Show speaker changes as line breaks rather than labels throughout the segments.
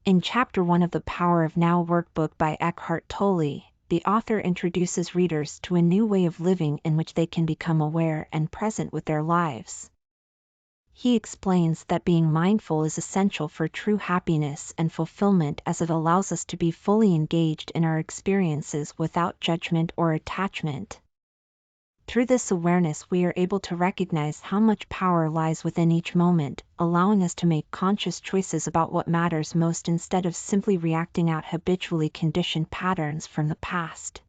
In Chapter 1 of the Power of Now Workbook by Eckhart Tolle, the author introduces readers to a new way of living in which they can become aware and present with their lives. He explains that being mindful is essential for true happiness and fulfillment, as it allows us to be fully engaged in our experiences without judgment or attachment. Through this awareness, we are able to recognize how much power lies within each moment, allowing us to make conscious choices about what matters most instead of simply reacting out habitually conditioned patterns from the past.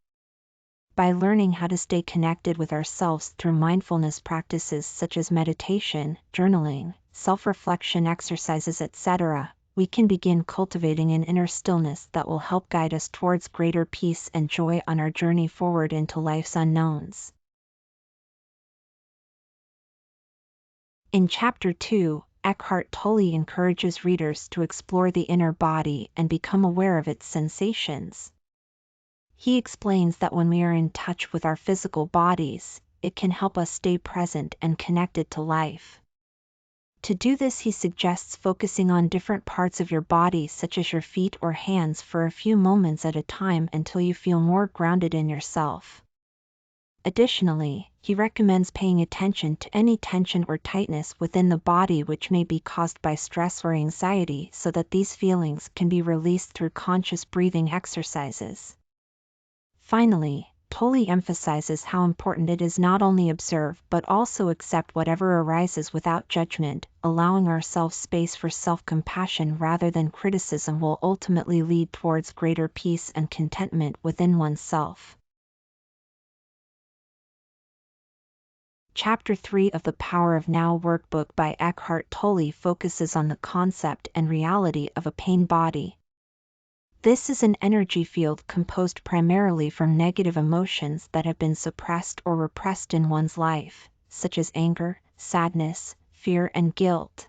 By learning how to stay connected with ourselves through mindfulness practices such as meditation, journaling, self-reflection exercises, etc., we can begin cultivating an inner stillness that will help guide us towards greater peace and joy on our journey forward into life's unknowns. In Chapter 2, Eckhart Tolle encourages readers to explore the inner body and become aware of its sensations. He explains that when we are in touch with our physical bodies, it can help us stay present and connected to life. To do this, he suggests focusing on different parts of your body, such as your feet or hands, for a few moments at a time until you feel more grounded in yourself. Additionally, he recommends paying attention to any tension or tightness within the body which may be caused by stress or anxiety, so that these feelings can be released through conscious breathing exercises. Finally, Tolle emphasizes how important it is not only observe but also accept whatever arises without judgment. Allowing ourselves space for self-compassion rather than criticism will ultimately lead towards greater peace and contentment within oneself. Chapter 3 of the Power of Now Workbook by Eckhart Tolle focuses on the concept and reality of a pain body. This is an energy field composed primarily from negative emotions that have been suppressed or repressed in one's life, such as anger, sadness, fear, and guilt.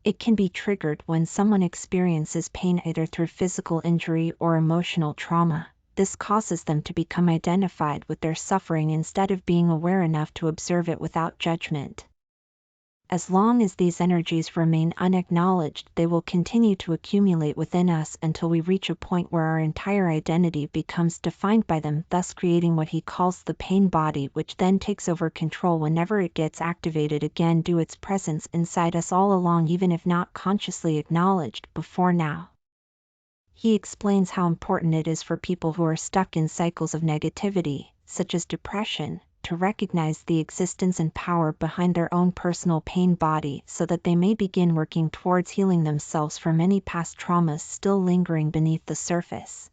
It can be triggered when someone experiences pain either through physical injury or emotional trauma. This causes them to become identified with their suffering instead of being aware enough to observe it without judgment. As long as these energies remain unacknowledged, they will continue to accumulate within us until we reach a point where our entire identity becomes defined by them, thus creating what he calls the pain body, which then takes over control whenever it gets activated again due to its presence inside us all along, even if not consciously acknowledged before now. He explains how important it is for people who are stuck in cycles of negativity, such as depression, to recognize the existence and power behind their own personal pain body so that they may begin working towards healing themselves from any past traumas still lingering beneath the surface.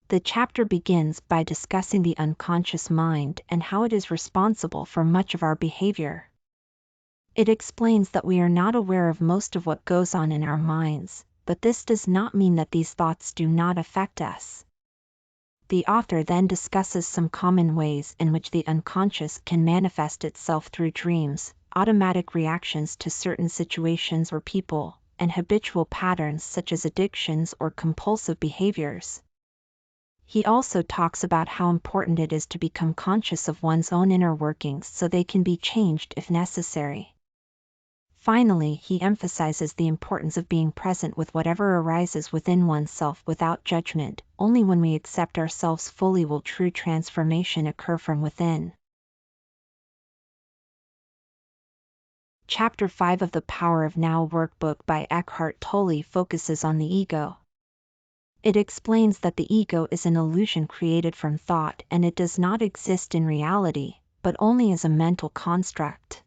The chapter begins by discussing the unconscious mind and how it is responsible for much of our behavior. It explains that we are not aware of most of what goes on in our minds, but this does not mean that these thoughts do not affect us. The author then discusses some common ways in which the unconscious can manifest itself through dreams, automatic reactions to certain situations or people, and habitual patterns such as addictions or compulsive behaviors. He also talks about how important it is to become conscious of one's own inner workings so they can be changed if necessary. Finally, he emphasizes the importance of being present with whatever arises within oneself without judgment. Only when we accept ourselves fully will true transformation occur from within. Chapter 5 of the Power of Now Workbook by Eckhart Tolle focuses on the ego. It explains that the ego is an illusion created from thought, and it does not exist in reality, but only as a mental construct.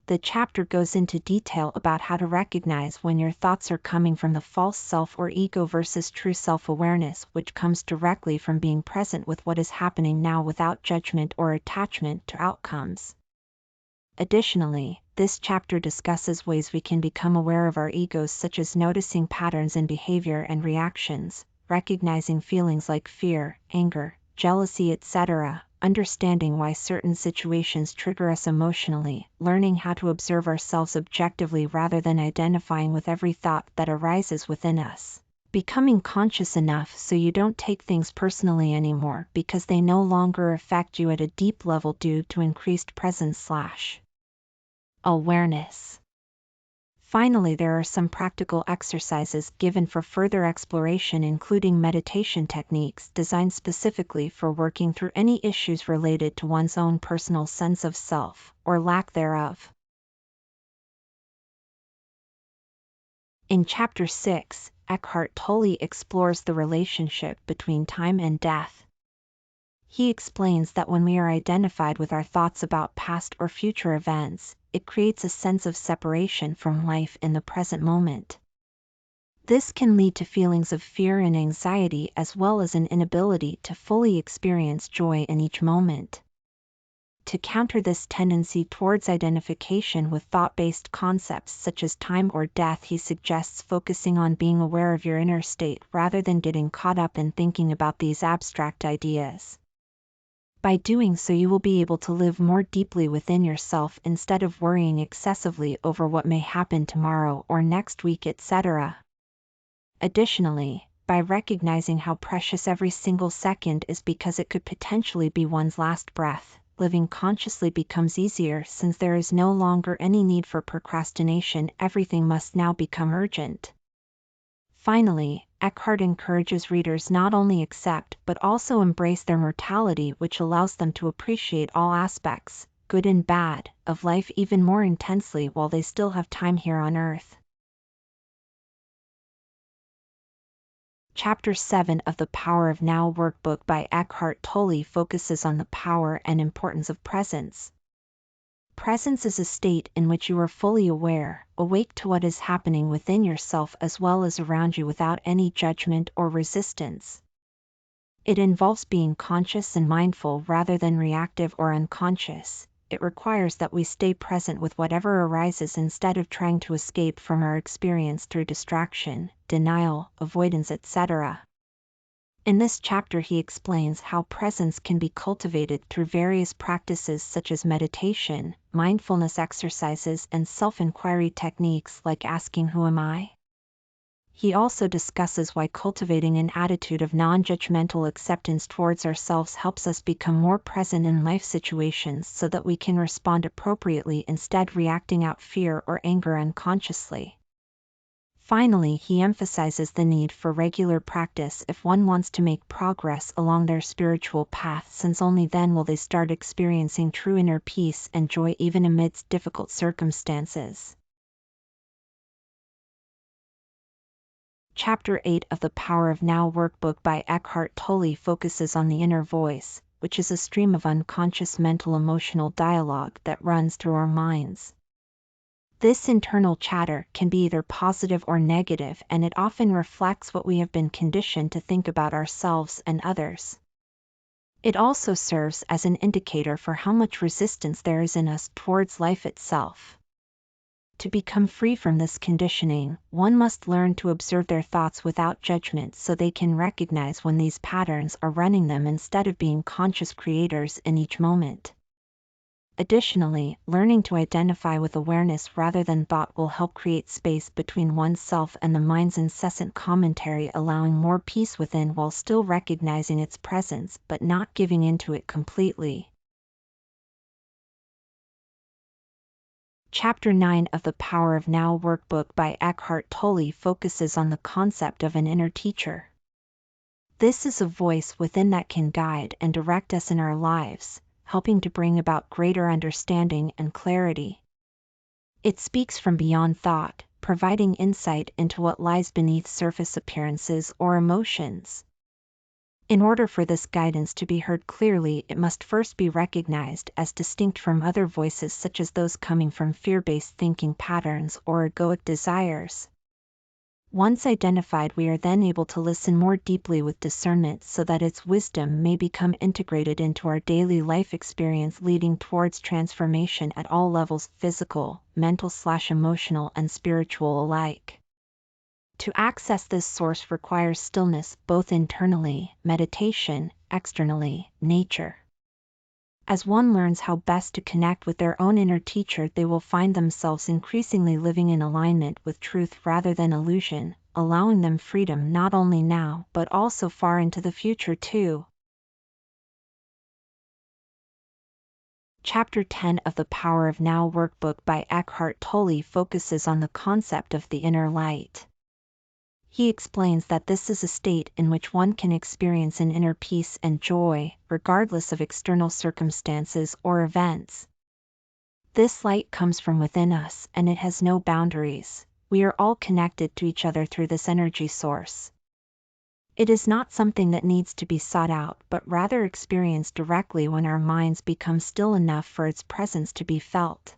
The chapter goes into detail about how to recognize when your thoughts are coming from the false self or ego versus true self-awareness, which comes directly from being present with what is happening now without judgment or attachment to outcomes. Additionally, this chapter discusses ways we can become aware of our egos, such as noticing patterns in behavior and reactions, recognizing feelings like fear, anger, jealousy, etc., understanding why certain situations trigger us emotionally, learning how to observe ourselves objectively rather than identifying with every thought that arises within us, becoming conscious enough so you don't take things personally anymore because they no longer affect you at a deep level due to increased presence/awareness. Finally, there are some practical exercises given for further exploration, including meditation techniques designed specifically for working through any issues related to one's own personal sense of self, or lack thereof. In Chapter 6, Eckhart Tolle explores the relationship between time and death. He explains that when we are identified with our thoughts about past or future events, it creates a sense of separation from life in the present moment. This can lead to feelings of fear and anxiety, as well as an inability to fully experience joy in each moment. To counter this tendency towards identification with thought-based concepts such as time or death, he suggests focusing on being aware of your inner state rather than getting caught up in thinking about these abstract ideas. By doing so, you will be able to live more deeply within yourself instead of worrying excessively over what may happen tomorrow or next week, etc. Additionally, by recognizing how precious every single second is because it could potentially be one's last breath, living consciously becomes easier since there is no longer any need for procrastination. Everything must now become urgent. Finally, Eckhart encourages readers not only accept but also embrace their mortality, which allows them to appreciate all aspects, good and bad, of life even more intensely while they still have time here on Earth. Chapter 7 of the Power of Now Workbook by Eckhart Tolle focuses on the power and importance of presence. Presence is a state in which you are fully aware, awake to what is happening within yourself as well as around you without any judgment or resistance. It involves being conscious and mindful rather than reactive or unconscious. It requires that we stay present with whatever arises instead of trying to escape from our experience through distraction, denial, avoidance, etc. In this chapter, he explains how presence can be cultivated through various practices such as meditation, mindfulness exercises, and self-inquiry techniques like asking, "Who am I?" He also discusses why cultivating an attitude of non-judgmental acceptance towards ourselves helps us become more present in life situations so that we can respond appropriately instead reacting out fear or anger unconsciously. Finally, he emphasizes the need for regular practice if one wants to make progress along their spiritual path, since only then will they start experiencing true inner peace and joy even amidst difficult circumstances. Chapter 8 of the Power of Now Workbook by Eckhart Tolle focuses on the inner voice, which is a stream of unconscious mental-emotional dialogue that runs through our minds. This internal chatter can be either positive or negative, and it often reflects what we have been conditioned to think about ourselves and others. It also serves as an indicator for how much resistance there is in us towards life itself. To become free from this conditioning, one must learn to observe their thoughts without judgment so they can recognize when these patterns are running them instead of being conscious creators in each moment. Additionally, learning to identify with awareness rather than thought will help create space between oneself and the mind's incessant commentary, allowing more peace within while still recognizing its presence but not giving into it completely. Chapter 9 of the Power of Now Workbook by Eckhart Tolle focuses on the concept of an inner teacher. This is a voice within that can guide and direct us in our lives, helping to bring about greater understanding and clarity. It speaks from beyond thought, providing insight into what lies beneath surface appearances or emotions. In order for this guidance to be heard clearly, it must first be recognized as distinct from other voices such as those coming from fear-based thinking patterns or egoic desires. Once identified, we are then able to listen more deeply with discernment so that its wisdom may become integrated into our daily life experience, leading towards transformation at all levels: physical, mental/emotional, and spiritual alike. To access this source requires stillness, both internally, meditation, externally, nature. As one learns how best to connect with their own inner teacher, they will find themselves increasingly living in alignment with truth rather than illusion, allowing them freedom not only now but also far into the future too. Chapter 10 of the Power of Now Workbook by Eckhart Tolle focuses on the concept of the inner light. He explains that this is a state in which one can experience an inner peace and joy, regardless of external circumstances or events. This light comes from within us and it has no boundaries. We are all connected to each other through this energy source. It is not something that needs to be sought out, but rather experienced directly when our minds become still enough for its presence to be felt.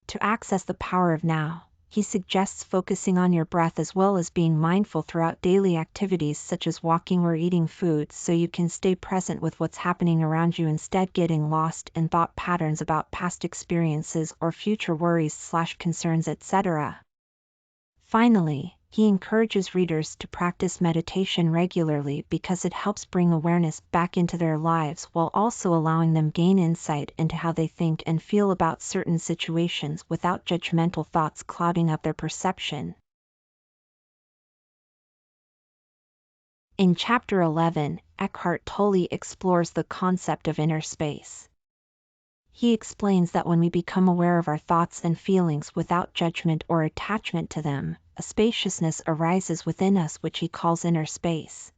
To access the power of now, he suggests focusing on your breath as well as being mindful throughout daily activities such as walking or eating food so you can stay present with what's happening around you instead getting lost in thought patterns about past experiences or future worries/concerns, etc. Finally, he encourages readers to practice meditation regularly because it helps bring awareness back into their lives while also allowing them gain insight into how they think and feel about certain situations without judgmental thoughts clouding up their perception. In Chapter 11, Eckhart Tolle explores the concept of inner space. He explains that when we become aware of our thoughts and feelings without judgment or attachment to them, a spaciousness arises within us which he calls inner space.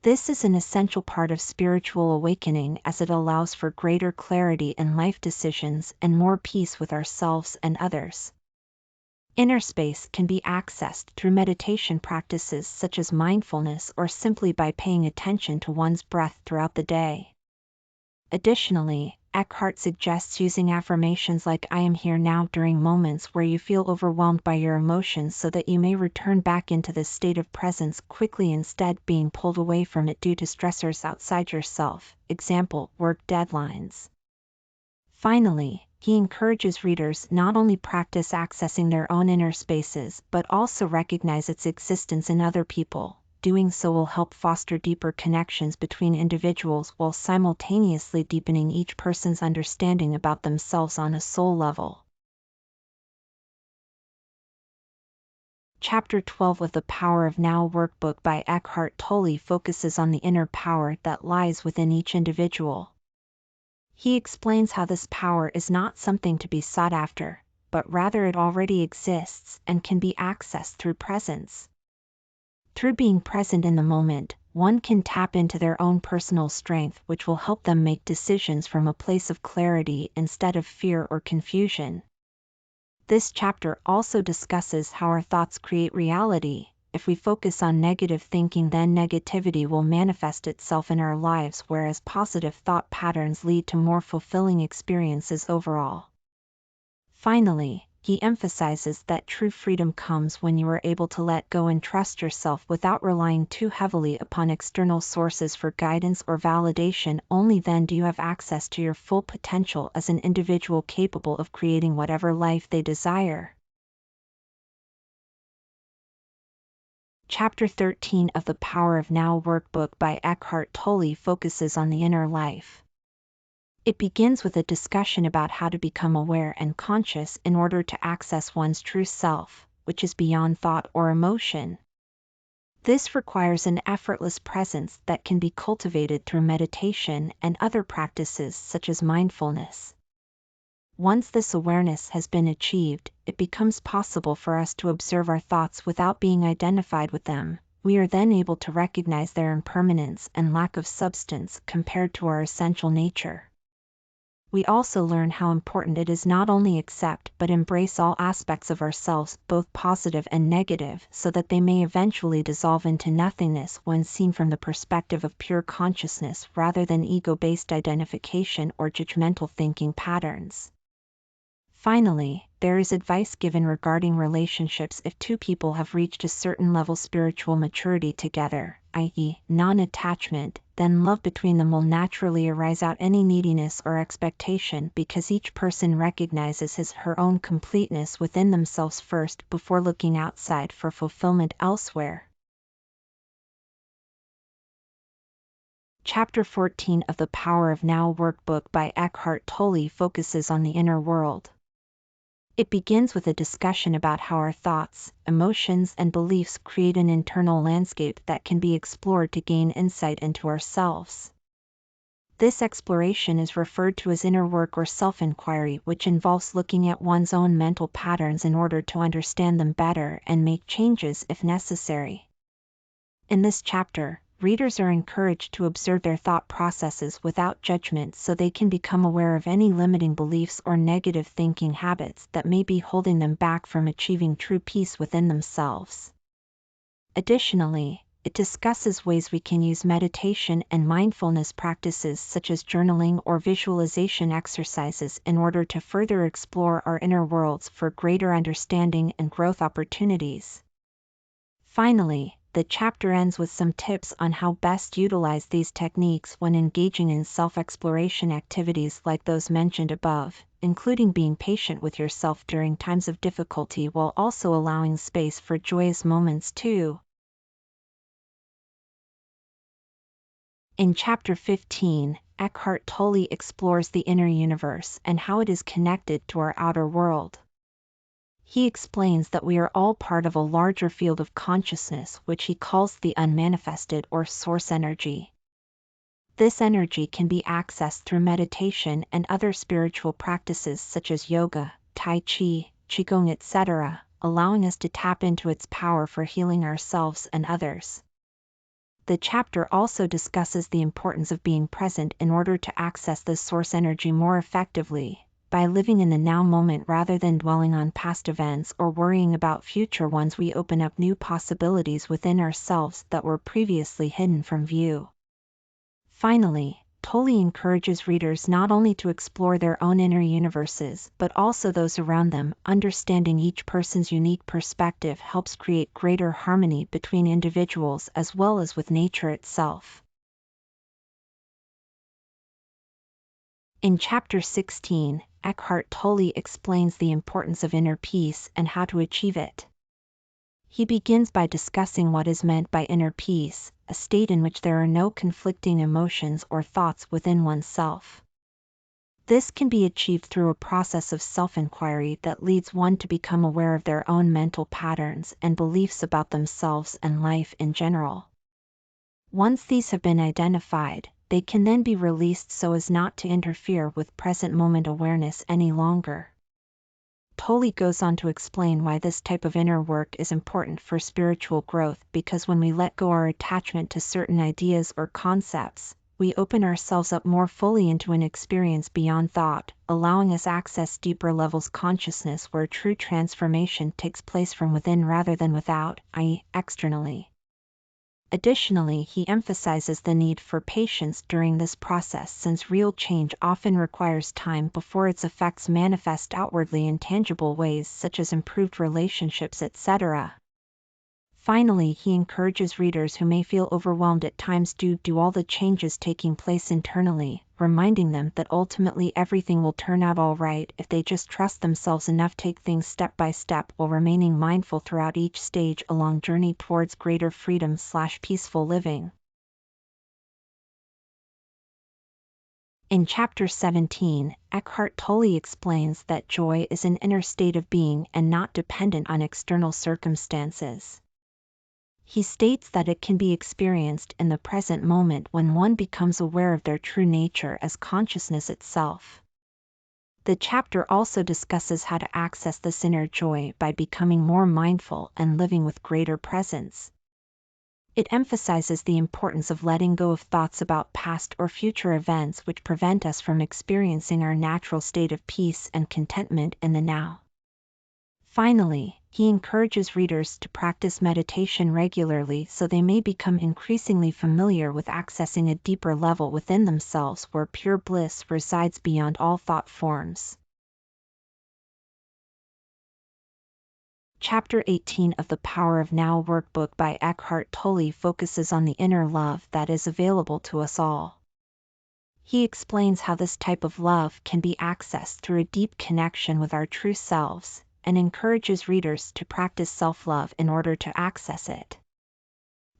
This is an essential part of spiritual awakening as it allows for greater clarity in life decisions and more peace with ourselves and others. Inner space can be accessed through meditation practices such as mindfulness or simply by paying attention to one's breath throughout the day. Additionally, Eckhart suggests using affirmations like "I am here now" during moments where you feel overwhelmed by your emotions so that you may return back into this state of presence quickly instead being pulled away from it due to stressors outside yourself, example, work deadlines. Finally, he encourages readers not only practice accessing their own inner spaces but also recognize its existence in other people. Doing so will help foster deeper connections between individuals while simultaneously deepening each person's understanding about themselves on a soul level. Chapter 12 of the Power of Now Workbook by Eckhart Tolle focuses on the inner power that lies within each individual. He explains how this power is not something to be sought after, but rather it already exists and can be accessed through presence. Through being present in the moment, one can tap into their own personal strength, which will help them make decisions from a place of clarity instead of fear or confusion. This chapter also discusses how our thoughts create reality. If we focus on negative thinking, then negativity will manifest itself in our lives, whereas positive thought patterns lead to more fulfilling experiences overall. Finally, he emphasizes that true freedom comes when you are able to let go and trust yourself without relying too heavily upon external sources for guidance or validation. Only then do you have access to your full potential as an individual capable of creating whatever life they desire. Chapter 13 of the Power of Now Workbook by Eckhart Tolle focuses on the inner life. It begins with a discussion about how to become aware and conscious in order to access one's true self, which is beyond thought or emotion. This requires an effortless presence that can be cultivated through meditation and other practices such as mindfulness. Once this awareness has been achieved, it becomes possible for us to observe our thoughts without being identified with them. We are then able to recognize their impermanence and lack of substance compared to our essential nature. We also learn how important it is not only accept but embrace all aspects of ourselves, both positive and negative, so that they may eventually dissolve into nothingness when seen from the perspective of pure consciousness rather than ego-based identification or judgmental thinking patterns. Finally, there is advice given regarding relationships. If two people have reached a certain level spiritual maturity together, i.e., non-attachment, then love between them will naturally arise without any neediness or expectation because each person recognizes his or her own completeness within themselves first before looking outside for fulfillment elsewhere. Chapter 14 of the Power of Now Workbook by Eckhart Tolle focuses on the inner world. It begins with a discussion about how our thoughts, emotions, and beliefs create an internal landscape that can be explored to gain insight into ourselves. This exploration is referred to as inner work or self-inquiry, which involves looking at one's own mental patterns in order to understand them better and make changes if necessary. In this chapter, readers are encouraged to observe their thought processes without judgment so they can become aware of any limiting beliefs or negative thinking habits that may be holding them back from achieving true peace within themselves. Additionally, it discusses ways we can use meditation and mindfulness practices such as journaling or visualization exercises in order to further explore our inner worlds for greater understanding and growth opportunities. Finally, the chapter ends with some tips on how best utilize these techniques when engaging in self-exploration activities like those mentioned above, including being patient with yourself during times of difficulty while also allowing space for joyous moments too. In Chapter 15, Eckhart Tolle explores the inner universe and how it is connected to our outer world. He explains that we are all part of a larger field of consciousness which he calls the unmanifested or source energy. This energy can be accessed through meditation and other spiritual practices such as yoga, tai chi, qigong, etc., allowing us to tap into its power for healing ourselves and others. The chapter also discusses the importance of being present in order to access this source energy more effectively, by living in the now moment rather than dwelling on past events or worrying about future ones. We open up new possibilities within ourselves that were previously hidden from view. Finally, Tolle encourages readers not only to explore their own inner universes but also those around them. Understanding each person's unique perspective helps create greater harmony between individuals as well as with nature itself. In Chapter 16, Eckhart Tolle explains the importance of inner peace and how to achieve it. He begins by discussing what is meant by inner peace, a state in which there are no conflicting emotions or thoughts within oneself. This can be achieved through a process of self-inquiry that leads one to become aware of their own mental patterns and beliefs about themselves and life in general. Once these have been identified, they can then be released so as not to interfere with present moment awareness any longer. Tolle goes on to explain why this type of inner work is important for spiritual growth, because when we let go our attachment to certain ideas or concepts, we open ourselves up more fully into an experience beyond thought, allowing us access deeper levels consciousness where true transformation takes place from within rather than without, i.e., externally. Additionally, he emphasizes the need for patience during this process since real change often requires time before its effects manifest outwardly in tangible ways such as improved relationships, etc. Finally, he encourages readers who may feel overwhelmed at times due to all the changes taking place internally, reminding them that ultimately everything will turn out all right if they just trust themselves enough to take things step by step while remaining mindful throughout each stage along journey towards greater freedom/peaceful living. In Chapter 17, Eckhart Tolle explains that joy is an inner state of being and not dependent on external circumstances. He states that it can be experienced in the present moment when one becomes aware of their true nature as consciousness itself. The chapter also discusses how to access this inner joy by becoming more mindful and living with greater presence. It emphasizes the importance of letting go of thoughts about past or future events which prevent us from experiencing our natural state of peace and contentment in the now. Finally, he encourages readers to practice meditation regularly so they may become increasingly familiar with accessing a deeper level within themselves where pure bliss resides beyond all thought forms. Chapter 18 of the Power of Now Workbook by Eckhart Tolle focuses on the inner love that is available to us all. He explains how this type of love can be accessed through a deep connection with our true selves, and encourages readers to practice self-love in order to access it.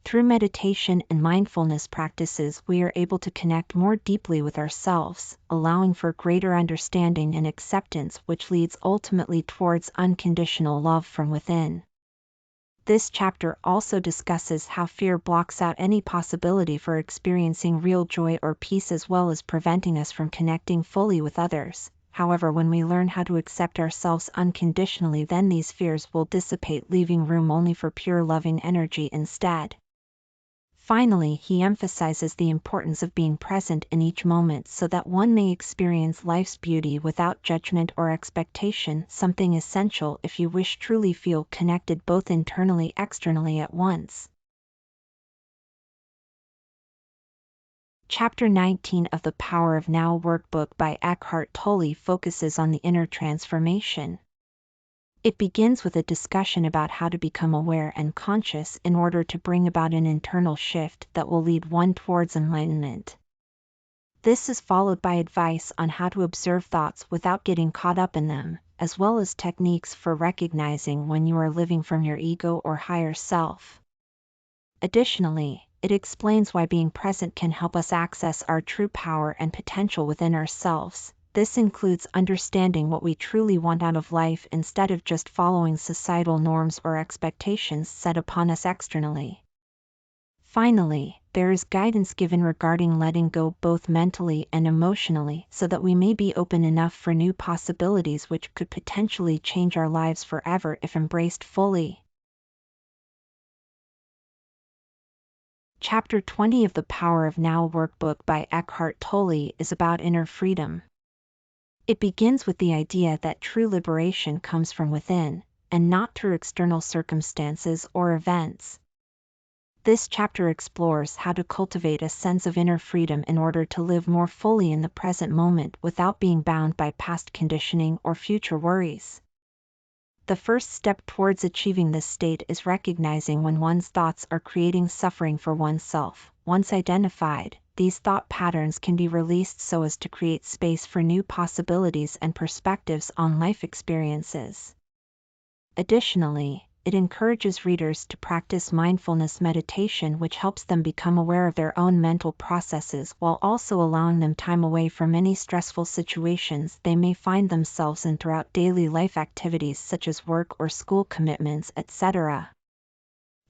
Through meditation and mindfulness practices, we are able to connect more deeply with ourselves, allowing for greater understanding and acceptance, which leads ultimately towards unconditional love from within. This chapter also discusses how fear blocks out any possibility for experiencing real joy or peace, as well as preventing us from connecting fully with others. However, when we learn how to accept ourselves unconditionally, then these fears will dissipate, leaving room only for pure loving energy instead. Finally, he emphasizes the importance of being present in each moment so that one may experience life's beauty without judgment or expectation, something essential if you wish truly feel connected both internally and externally at once. Chapter 19 of the Power of Now Workbook by Eckhart Tolle focuses on the inner transformation. It begins with a discussion about how to become aware and conscious in order to bring about an internal shift that will lead one towards enlightenment. This is followed by advice on how to observe thoughts without getting caught up in them, as well as techniques for recognizing when you are living from your ego or higher self. Additionally, it explains why being present can help us access our true power and potential within ourselves. This includes understanding what we truly want out of life instead of just following societal norms or expectations set upon us externally. Finally, there is guidance given regarding letting go both mentally and emotionally so that we may be open enough for new possibilities which could potentially change our lives forever if embraced fully. Chapter 20 of the Power of Now Workbook by Eckhart Tolle is about inner freedom. It begins with the idea that true liberation comes from within, and not through external circumstances or events. This chapter explores how to cultivate a sense of inner freedom in order to live more fully in the present moment without being bound by past conditioning or future worries. The first step towards achieving this state is recognizing when one's thoughts are creating suffering for oneself. Once identified, these thought patterns can be released so as to create space for new possibilities and perspectives on life experiences. Additionally, it encourages readers to practice mindfulness meditation, which helps them become aware of their own mental processes while also allowing them time away from any stressful situations they may find themselves in throughout daily life activities such as work or school commitments, etc.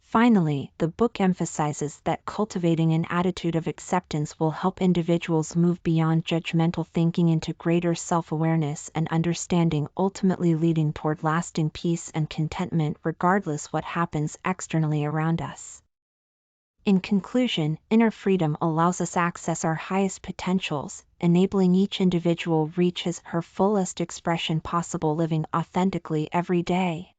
Finally, the book emphasizes that cultivating an attitude of acceptance will help individuals move beyond judgmental thinking into greater self-awareness and understanding, ultimately leading toward lasting peace and contentment regardless what happens externally around us. In conclusion, inner freedom allows us access our highest potentials, enabling each individual reach his/her fullest expression possible, living authentically every day.